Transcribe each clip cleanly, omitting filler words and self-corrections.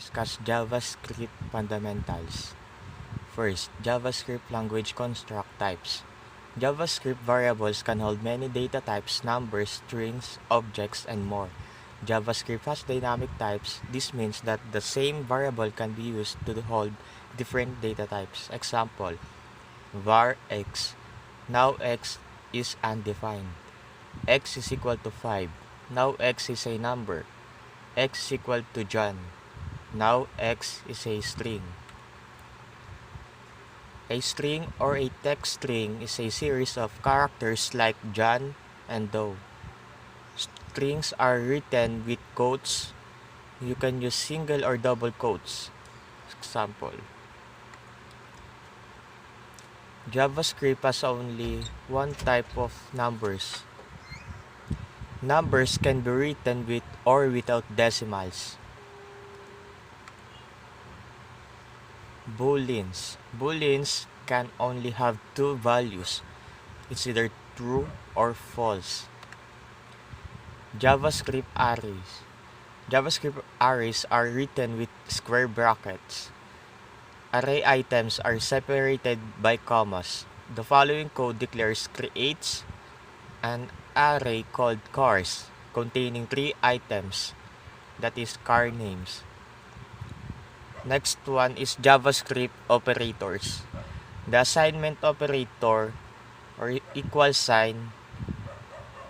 discuss JavaScript fundamentals. First, JavaScript language construct types. JavaScript variables can hold many data types, numbers, strings, objects, and more. JavaScript has dynamic types. This means that the same variable can be used to hold different data types. Example, var x. Now x is undefined. X is equal to 5. Now x is a number. X is equal to John. Now x is a string. A string or a text string is a series of characters like John and Doe. Strings are written with quotes. You can use single or double quotes. Example, JavaScript has only one type of numbers. Numbers can be written with or without decimals. Booleans. Booleans can only have two values. It's either true or false. JavaScript arrays. JavaScript arrays are written with square brackets. Array items are separated by commas. The following code declares creates an array called cars containing 3 items, that is car names. Next one is JavaScript operators. The assignment operator or equal sign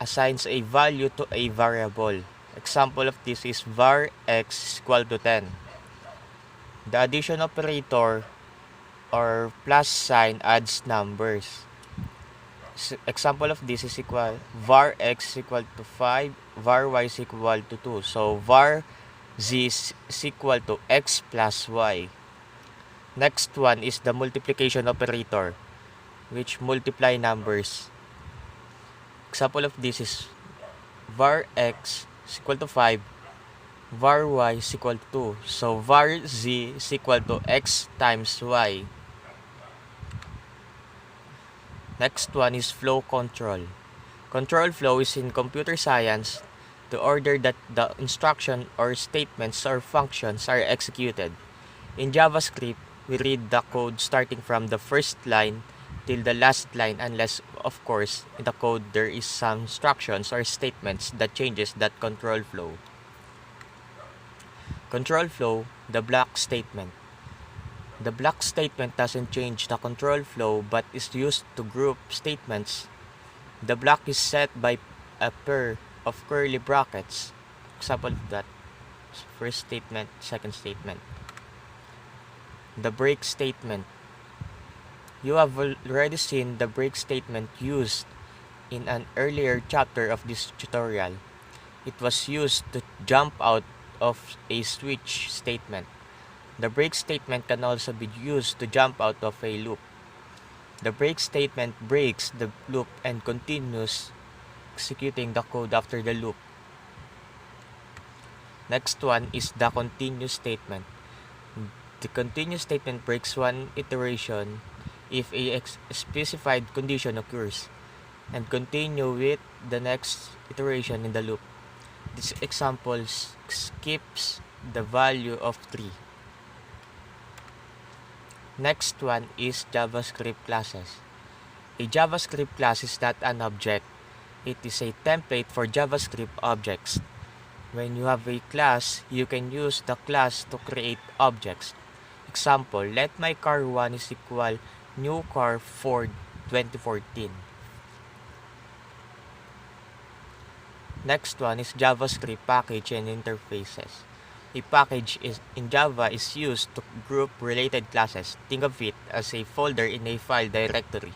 assigns a value to a variable. Example of this is var x is equal to 10. The addition operator or plus sign adds numbers. Example of this is equal var x is equal to 5, var y is equal to 2. So var z is equal to x plus y. Next one is the multiplication operator, which multiply numbers. Example of this is var x is equal to 5, var y is equal to 2. So var z is equal to x times y. Next one is flow control. Control flow is in computer science the order that the instruction or statements or functions are executed. In JavaScript, we read the code starting from the first line till the last line unless, of course, in the code there is some instructions or statements that changes that control flow. Control flow, the block statement. The block statement doesn't change the control flow but is used to group statements. The block is set by a pair of curly brackets. Example of that, first statement, second statement. The break statement. You have already seen the break statement used in an earlier chapter of this tutorial. It was used to jump out of a switch statement. The break statement can also be used to jump out of a loop. The break statement breaks the loop and continues executing the code after the loop. Next one is the continue statement. The continue statement breaks one iteration if a specified condition occurs and continue with the next iteration in the loop. This example skips the value of 3. Next one is JavaScript classes. A JavaScript class is not an object. It is a template for JavaScript objects. When you have a class, you can use the class to create objects. Example, let my car 1 is equal new car Ford 2014. Next one is JavaScript package and interfaces. A package in Java is used to group related classes. Think of it as a folder in a file directory.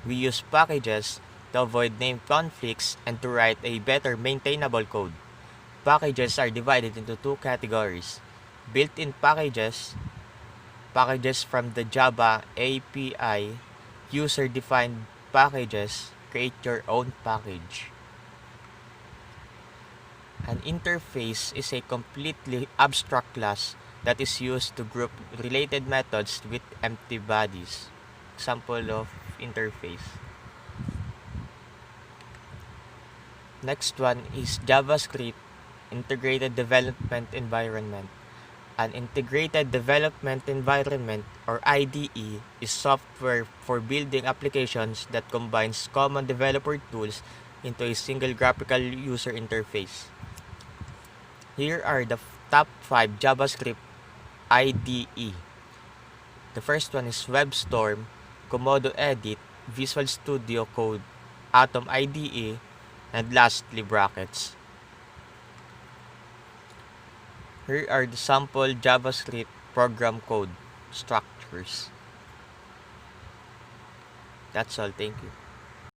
We use packages to avoid name conflicts and to write a better maintainable code. Packages are divided into 2 categories. Built-in packages, packages from the Java API, user-defined packages, create your own package. An interface is a completely abstract class that is used to group related methods with empty bodies. Example of interface. Next one is JavaScript Integrated Development Environment. An integrated development environment or IDE is software for building applications that combines common developer tools into a single graphical user interface. Here are the top 5 JavaScript IDE. The first one is WebStorm, Komodo Edit, Visual Studio Code, Atom IDE, and lastly Brackets. Here are the sample JavaScript program code structures. That's all. Thank you.